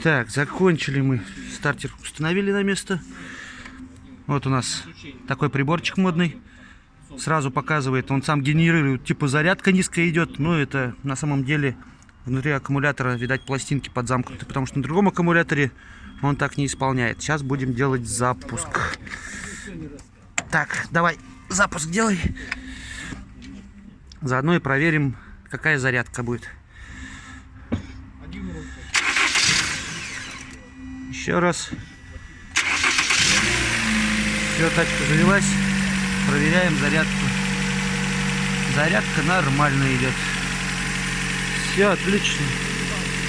Так, закончили мы. Стартер установили на место. Вот у нас такой приборчик модный. Сразу показывает, он сам генерирует, типа зарядка низкая идет. Но это на самом деле внутри аккумулятора, видать, пластинки подзамкнуты. Потому что на другом аккумуляторе он так не исполняет. Сейчас будем делать запуск. Так, давай запуск делай. Заодно и проверим, какая зарядка будет. Еще раз. Все, тачка завелась. Проверяем зарядку. Зарядка нормально идет. Все отлично.